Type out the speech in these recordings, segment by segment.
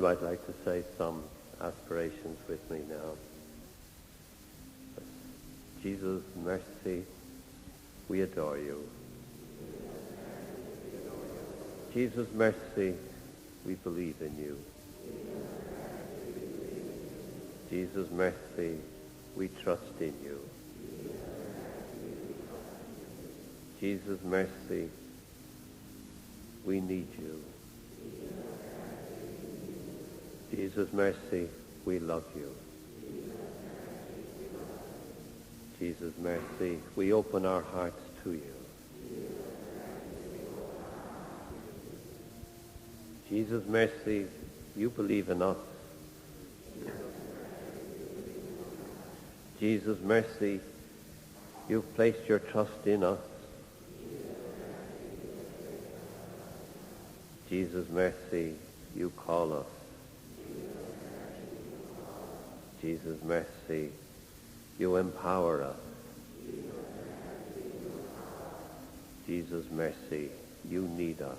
You might like to say some aspirations with me now. Jesus, mercy, we adore you. Jesus, mercy, we believe in you. Jesus, mercy, we trust in you. Jesus, mercy, we need you. Jesus, mercy, we love you. Jesus, mercy, we open our hearts to you. Jesus, mercy, you believe in us. Jesus, mercy, you've placed your trust in us. Jesus, mercy, you call us. Jesus, mercy, you empower us. Jesus, mercy, you need us.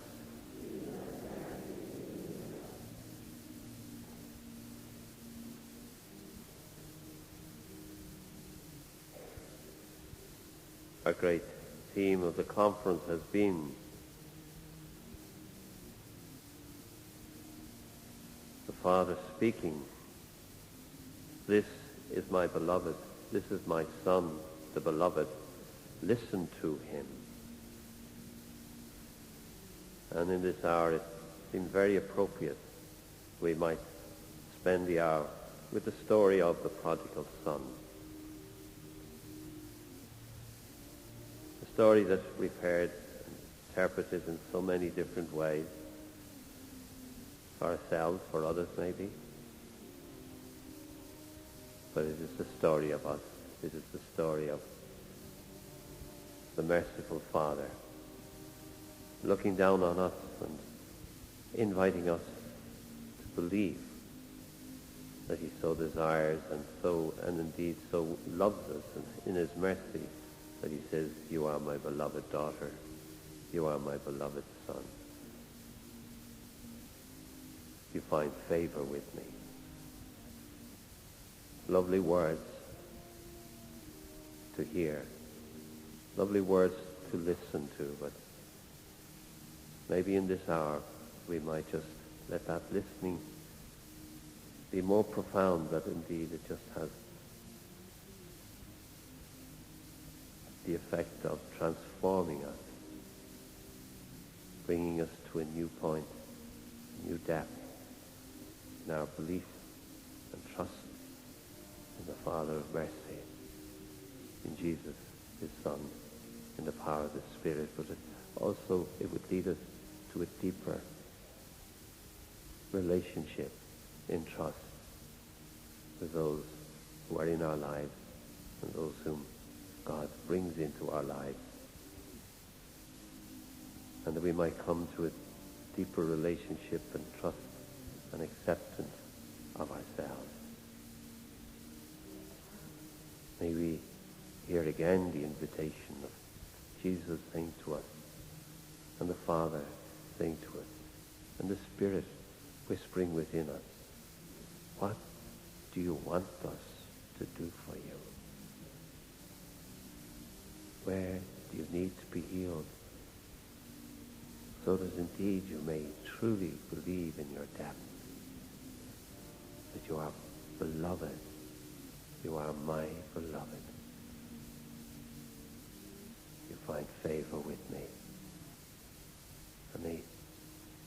A great theme of the conference has been the Father speaking. This is my beloved. This is my Son, the beloved. Listen to him. And in this hour it seems very appropriate we might spend the hour with the story of the prodigal son. A story that we've heard interpreted in so many different ways, for ourselves, for others maybe. But it is the story of us. It is the story of the merciful Father looking down on us and inviting us to believe that he so desires and indeed so loves us, and in his mercy that he says, you are my beloved daughter, you are my beloved son. You find favor with me. Lovely words to hear, lovely words to listen to, but maybe in this hour we might just let that listening be more profound, that indeed it just has the effect of transforming us, bringing us to a new point, a new depth in our belief and trust in the Father of mercy, in Jesus, his Son, in the power of the Spirit. But it would lead us to a deeper relationship in trust with those who are in our lives and those whom God brings into our lives. And that we might come to a deeper relationship and trust and acceptance of ourselves. May we hear again the invitation of Jesus saying to us, and the Father saying to us, and the Spirit whispering within us, what do you want us to do for you? Where do you need to be healed? So that indeed you may truly believe in your depth that you are beloved. You are my beloved. You find favor with me. And may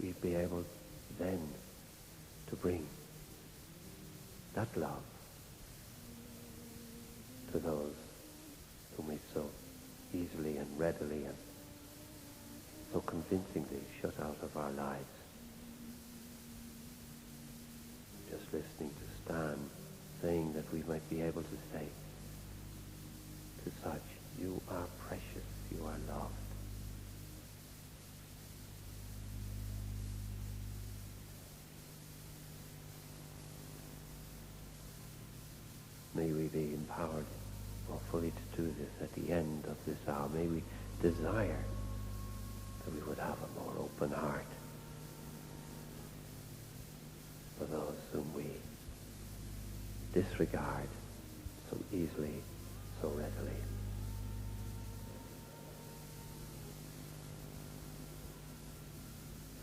we be able then to bring that love to those whom we so easily and readily and so convincingly shut out of our lives. Just listening to Stan saying that we might be able to say to such, you are precious, you are loved. May we be empowered more fully to do this at the end of this hour. May we desire that we would have a more open heart for disregard so easily, so readily.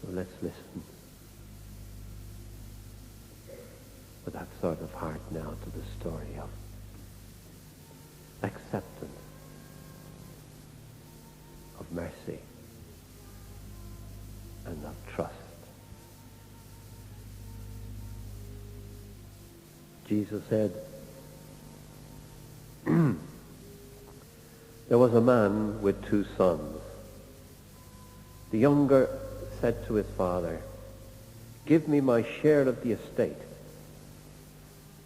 So let's listen with that sort of heart now to the story of acceptance, of mercy, and of trust. Jesus said, there was a man with 2 sons. The younger said to his father, give me my share of the estate.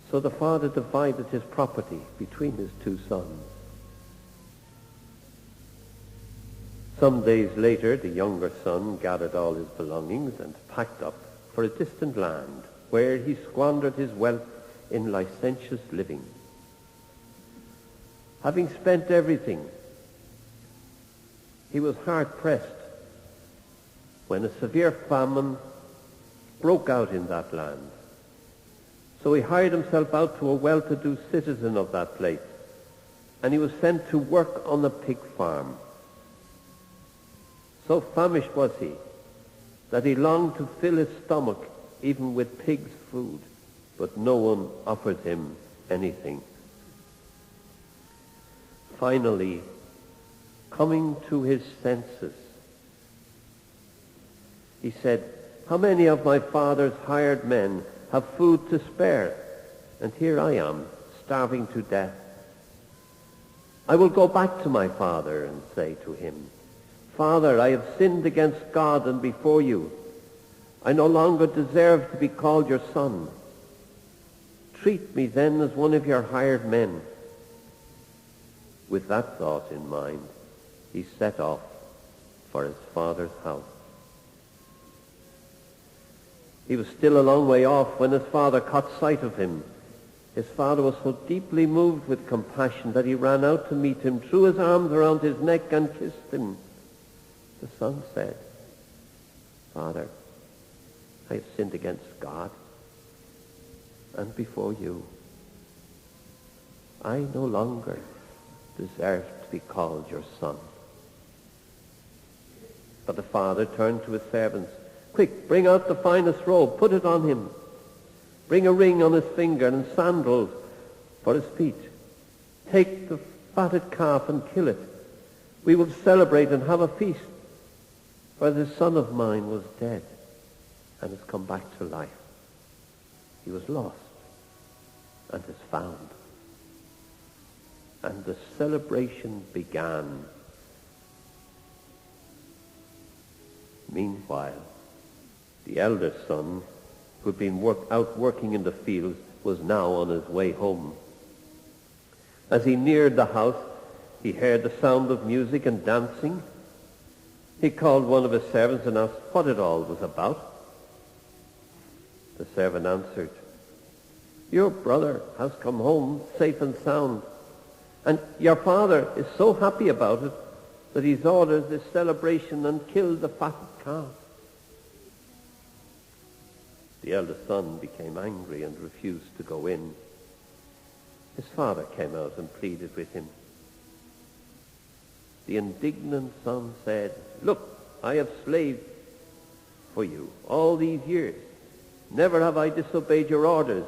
So the father divided his property between his 2 sons. Some days later, the younger son gathered all his belongings and packed up for a distant land, where he squandered his wealth in licentious living. Having spent everything, he was hard-pressed when a severe famine broke out in that land. So he hired himself out to a well-to-do citizen of that place, and he was sent to work on a pig farm. So famished was he that he longed to fill his stomach even with pig's food, but no one offered him anything. Finally, coming to his senses, he said, how many of my father's hired men have food to spare, and here I am, starving to death? I will go back to my father and say to him, Father, I have sinned against God and before you. I no longer deserve to be called your son. Treat me then as one of your hired men. With that thought in mind, he set off for his father's house. He was still a long way off when his father caught sight of him. His father was so deeply moved with compassion that he ran out to meet him, threw his arms around his neck and kissed him. The son said, Father, I have sinned against God and before you. I no longer deserve to be called your son. But the father turned to his servants. Quick, bring out the finest robe, put it on him. Bring a ring on his finger and sandals for his feet. Take the fatted calf and kill it. We will celebrate and have a feast. For this son of mine was dead and has come back to life. He was lost and is found. And the celebration began. Meanwhile, the elder son, who had been out working in the fields, was now on his way home. As he neared the house, he heard the sound of music and dancing. He called one of his servants and asked what it all was about. The servant answered, Your brother has come home safe and sound, and your father is so happy about it that he's ordered this celebration and killed the fatted calf. The eldest son became angry and refused to go in. His father came out and pleaded with him. The indignant son said, Look, I have slaved for you all these years. Never have I disobeyed your orders.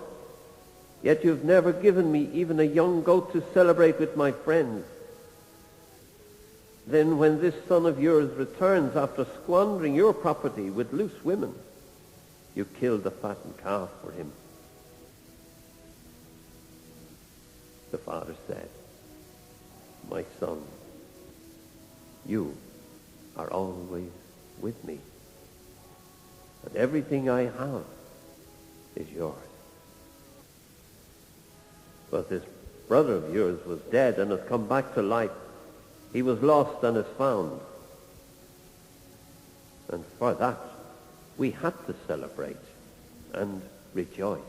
Yet you've never given me even a young goat to celebrate with my friends. Then when this son of yours returns after squandering your property with loose women, you killed the fattened calf for him. The father said, My son, you are always with me, and everything I have is yours. But this brother of yours was dead and has come back to life. He was lost and is found. And for that, we had to celebrate and rejoice.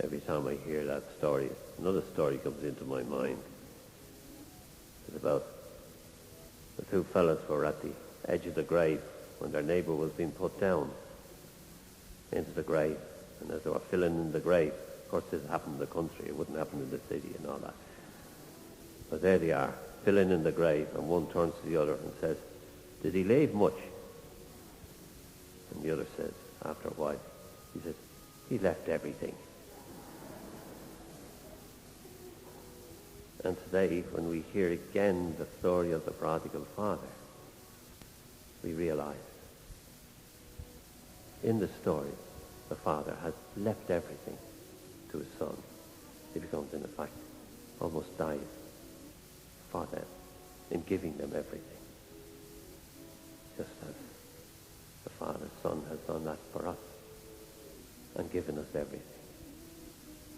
Every time I hear that story, another story comes into my mind. It's about the two fellas who were at the edge of the grave when their neighbour was being put down into the grave. And as they were filling in the grave, of course this happened in the country, it wouldn't happen in the city and all that. But there they are, filling in the grave, and one turns to the other and says, "Did he leave much?" And the other says, after a while, he says, "He left everything." And today, when we hear again the story of the prodigal father, we realize in the story, the father has left everything to his son. He becomes, in effect, almost dies for them in giving them everything. Just as the Father's Son has done that for us and given us everything.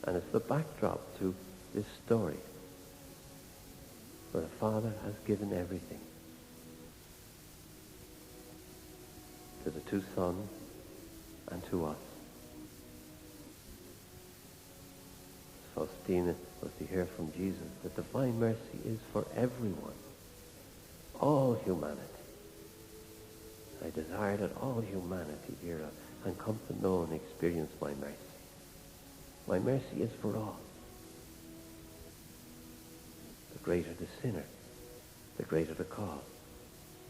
And it's the backdrop to this story where the Father has given everything to the two sons and to us. Faustina was to hear from Jesus that divine mercy is for everyone, all humanity. I desire that all humanity hear and come to know and experience my mercy. My mercy is for all. The greater the sinner, the greater the call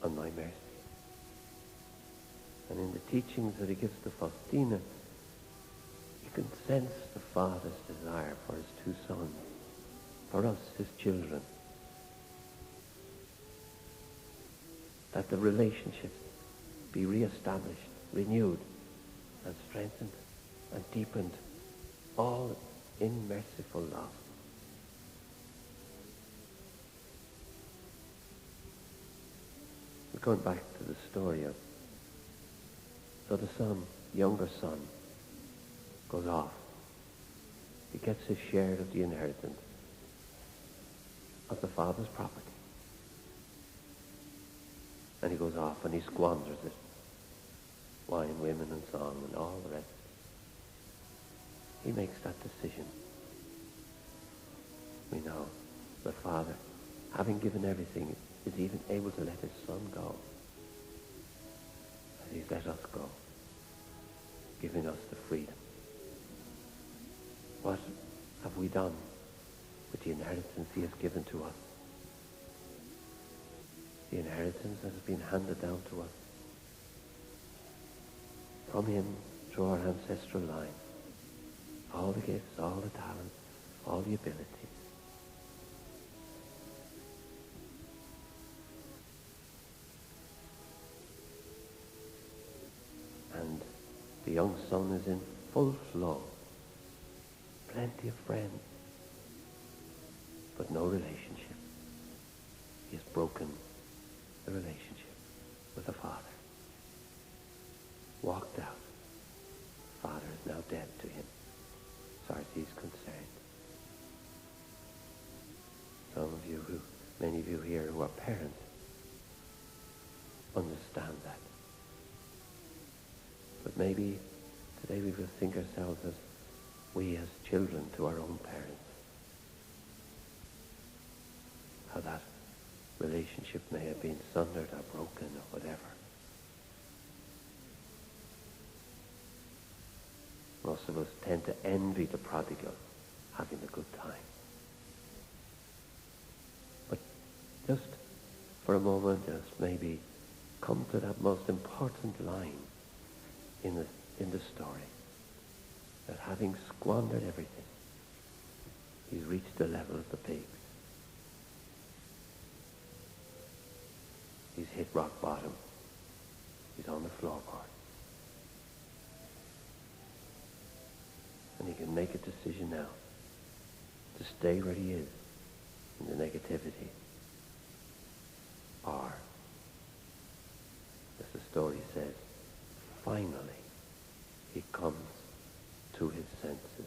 on my mercy. And in the teachings that he gives to Faustina, you can sense the Father's desire for his two sons, for us, his children. That the relationship be re-established, renewed, and strengthened, and deepened, all in merciful love. We're going back to the story of, so the son, younger son, goes off. He gets his share of the inheritance of the father's property. And he goes off and he squanders it. Wine, women and song and all the rest. He makes that decision. We know the father, having given everything, is even able to let his son go. And he's let us go, giving us the freedom. What have we done with the inheritance he has given to us? The inheritance that has been handed down to us from him through our ancestral line. All the gifts, all the talents, all the abilities. And the young son is in full flow. Plenty of friends, but no relationship. He has broken the relationship with the Father. Walked out. The Father is now dead to him, as far as he's concerned. Many of you here who are parents, understand that. But maybe today we will think ourselves as we as children to our own parents. How that relationship may have been sundered or broken or whatever. Most of us tend to envy the prodigal having a good time. But just for a moment, just maybe come to that most important line in the story. That having squandered everything, he's reached the level of the pigs. He's hit rock bottom. He's on the floorboard. And he can make a decision now to stay where he is in the negativity. Or, as the story says, finally he comes to his senses.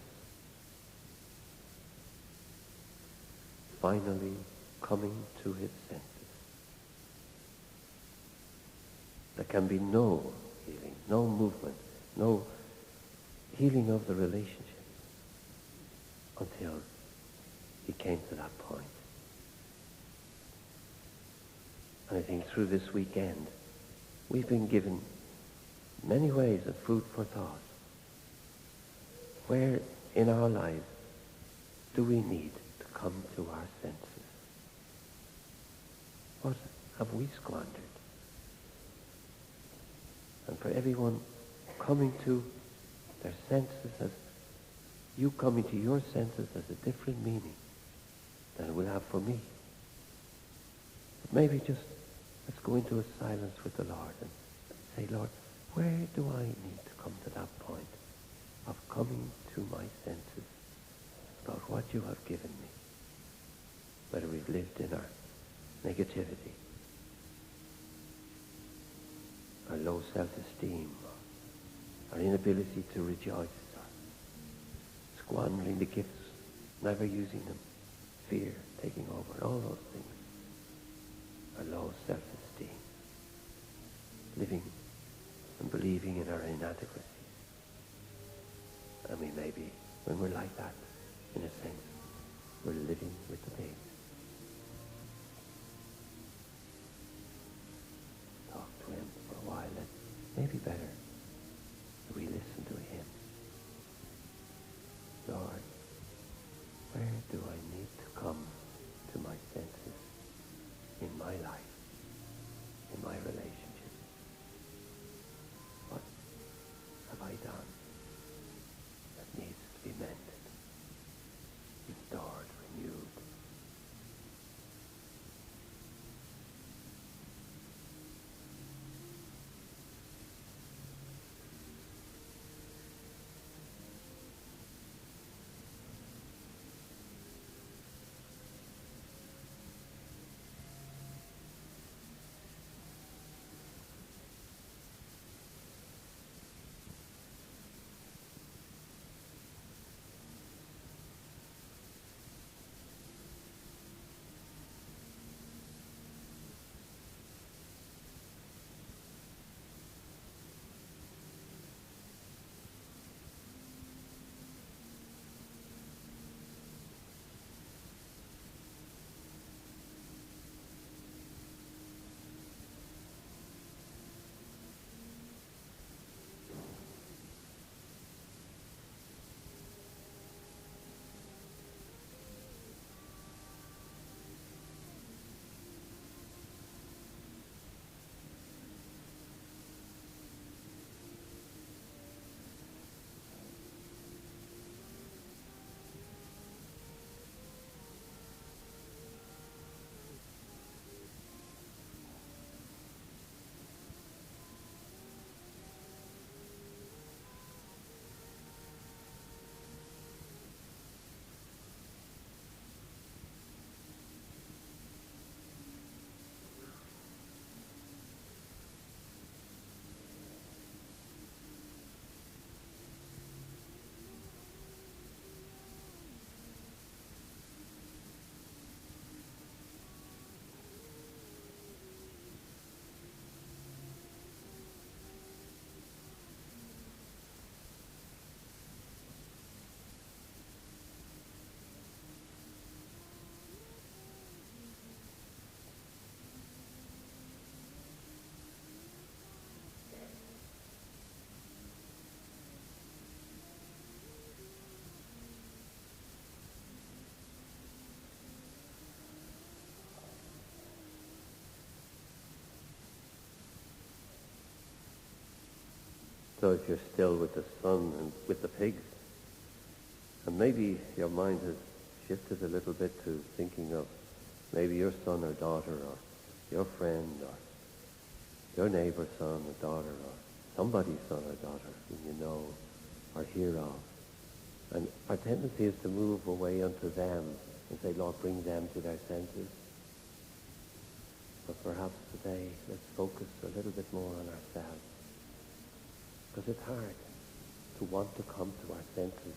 Finally coming to his senses. There can be no healing, no movement, no healing of the relationship until he came to that point. And I think through this weekend, we've been given many ways of food for thought. Where in our lives do we need to come to our senses? What have we squandered? And for everyone coming to their senses, as you coming to your senses, has a different meaning than it will have for me. But maybe just let's go into a silence with the Lord and say, Lord, where do I need to come to that point of coming to my senses about what you have given me? Whether we've lived in our negativity, our low self-esteem, our inability to rejoice, or squandering the gifts, never using them, fear taking over, all those things, our low self-esteem, living and believing in our inadequacies. And we may be, when we're like that, in a sense, we're living with the pigs. Talk to him for a while, and maybe better if we listen to him. Lord, where do I need to come to my senses in my life, in my relationship? What have I done that needs to be mended, restored, renewed? So if you're still with the son and with the pigs, and maybe your mind has shifted a little bit to thinking of maybe your son or daughter, or your friend, or your neighbor's son or daughter, or somebody's son or daughter whom you know or hear of. And our tendency is to move away unto them and say, Lord, bring them to their senses. But perhaps today, let's focus a little bit more on ourselves. Because it's hard to want to come to our senses.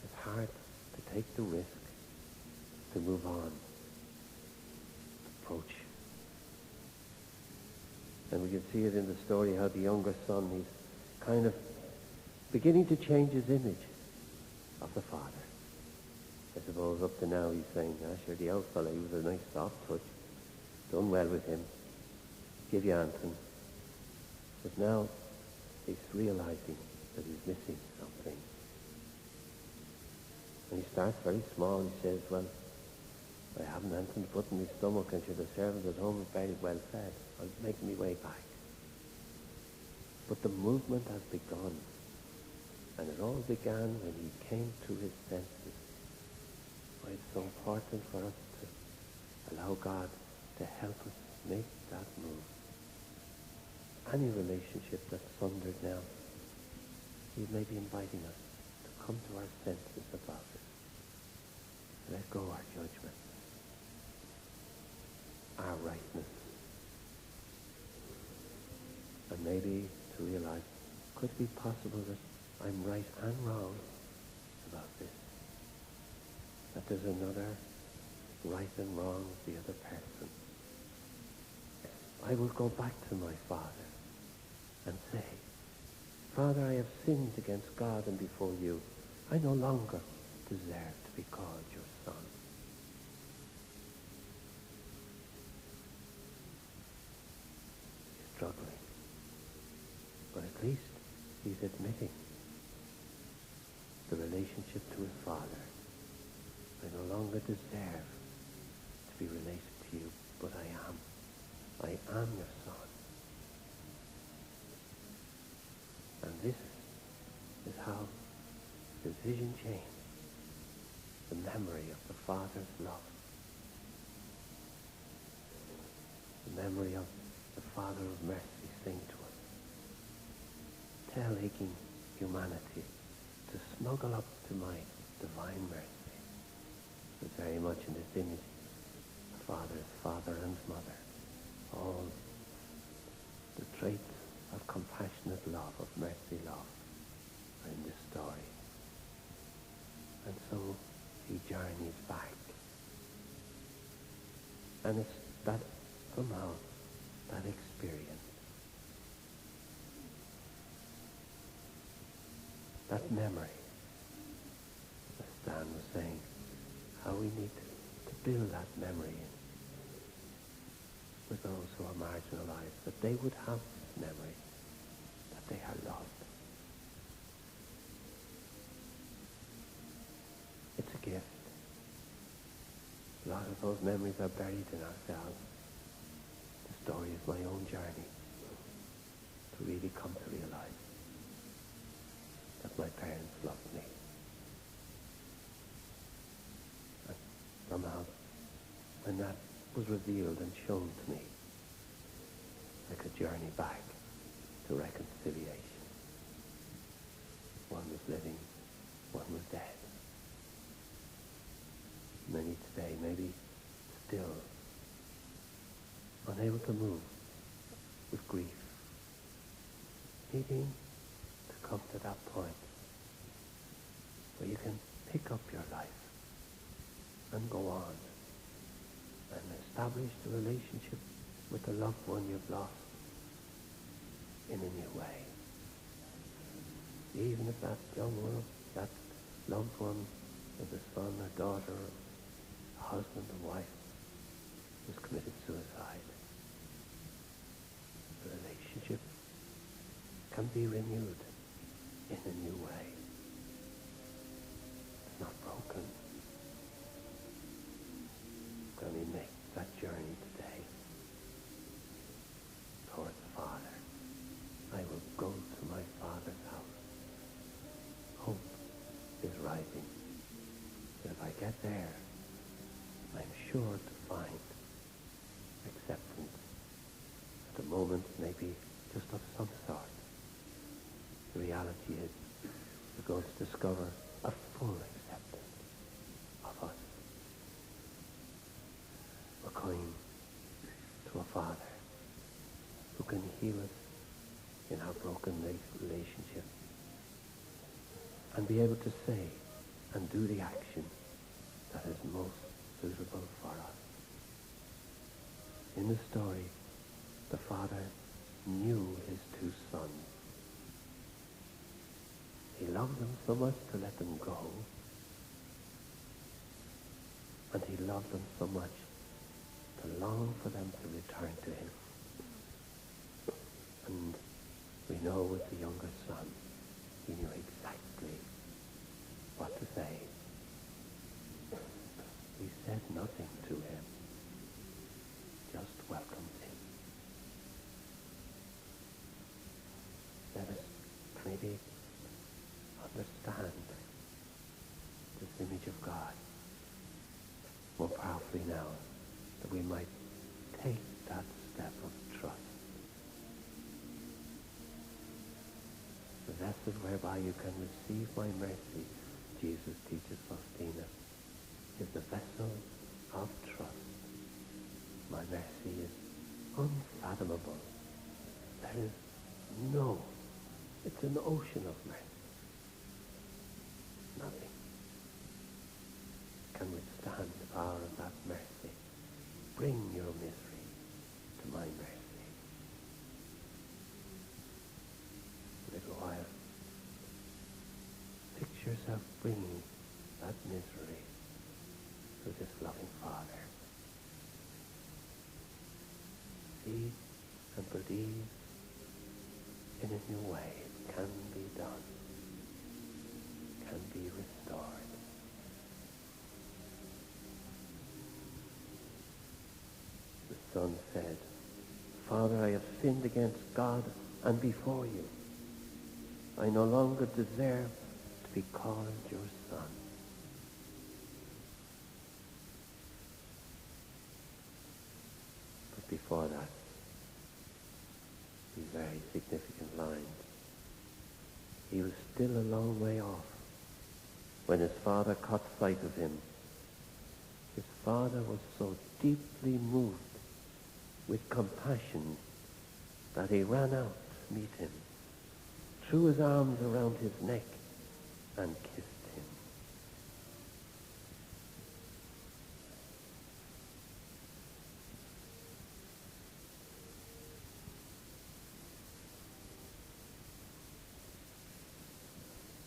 It's hard to take the risk, to move on, approach. And we can see it in the story how the younger son, he's kind of beginning to change his image. of the Father. I suppose up to now he's saying, sure, the old fella, he was a nice soft touch. Done well with him. Give you anything. But now he's realizing that he's missing something. And he starts very small. He says, well, I haven't anything to put in my stomach, and should the servants at home are very well fed. I'll make me way back. But the movement has begun. And it all began when he came to his senses. Why it's so important for us to allow God to help us make that move. Any relationship that's sundered now, he may be inviting us to come to our senses about it. Let go our judgment, our rightness. And maybe to realize, could it be possible that I'm right and wrong about this? That there's another right and wrong with the other person. I will go back to my Father and say, Father, I have sinned against God and before you. I no longer deserve to be called your son. He's struggling. But at least he's admitting the relationship to his Father. I no longer deserve to be related to you, but I am. I am your son. And this is how his vision changed. The memory of the Father's love. The memory of the Father of mercy saying to us, tell aching humanity to snuggle up to my divine mercy. But very much in this image, the Father's father and mother. All the traits of compassionate love, of mercy love, are in this story. And so he journeys back. And it's that, somehow, that experience, that memory, as Stan was saying, how we need to build that memory in with those who are marginalized, that they would have this memory, that they are loved. It's a gift. A lot of those memories are buried in ourselves. The story is my own journey to really come to realize that my parents loved me. And somehow, when that was revealed and shown to me, I could journey back to reconciliation. One was living, one was dead. Many today maybe still unable to move with grief, needing to come to that point where you can pick up your life and go on and establish the relationship with the loved one you've lost in a new way. Even if that young one, that loved one, is a son, a daughter, a husband, a wife, who's committed suicide, the relationship can be renewed in a new way. It's not broken. Can we make that journey today towards the Father? I will go to my Father's house. Hope is rising. That if I get there, I'm sure to find acceptance. At the moment, maybe just of some sort. The reality is, we're going to discover a full acceptance of us. We're going to a Father who can heal us in our broken relationship and be able to say and do the action that is most suitable for us. In the story, the Father knew his two sons. He loved them so much to let them go. And he loved them so much to long for them to return to him. And we know with the younger son, he knew exactly what to say. He said nothing to him, just welcomed him. Let us maybe understand this image of God more powerfully now, that we might take that step of trust. The vessel whereby you can receive my mercy, Jesus teaches Faustina, is the vessel of trust. My mercy is unfathomable. There is it's an ocean of mercy. Nothing can withstand the power of that mercy. Bring your misery to my mercy. A little while. Picture yourself bringing that misery to this loving Father. See and believe in a new way. It can be done. Can be restored. The son said, Father, I have sinned against God and before you. I no longer deserve to be called your son. But before that, these very significant lines. He was still a long way off when his father caught sight of him. His father was so deeply moved with compassion that he ran out to meet him, threw his arms around his neck, and kissed him.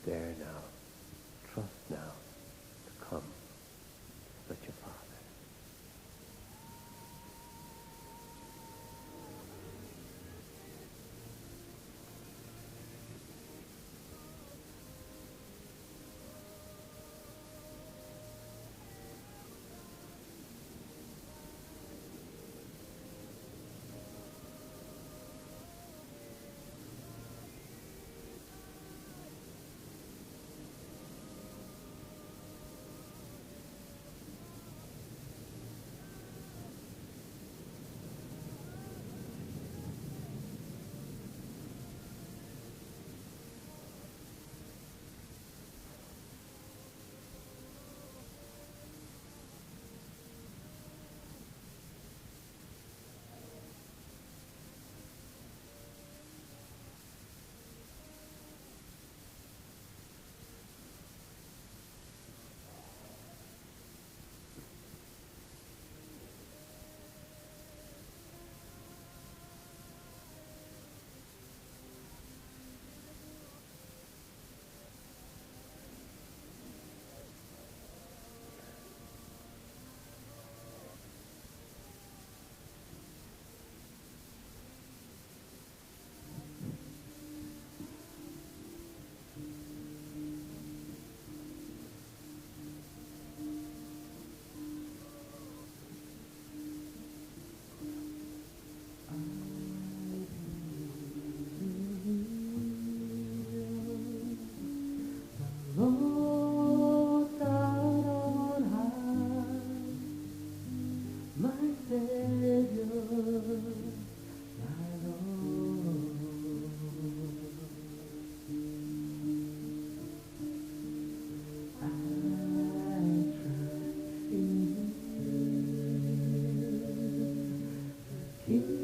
Dare now, trust now, to come to such a Father. He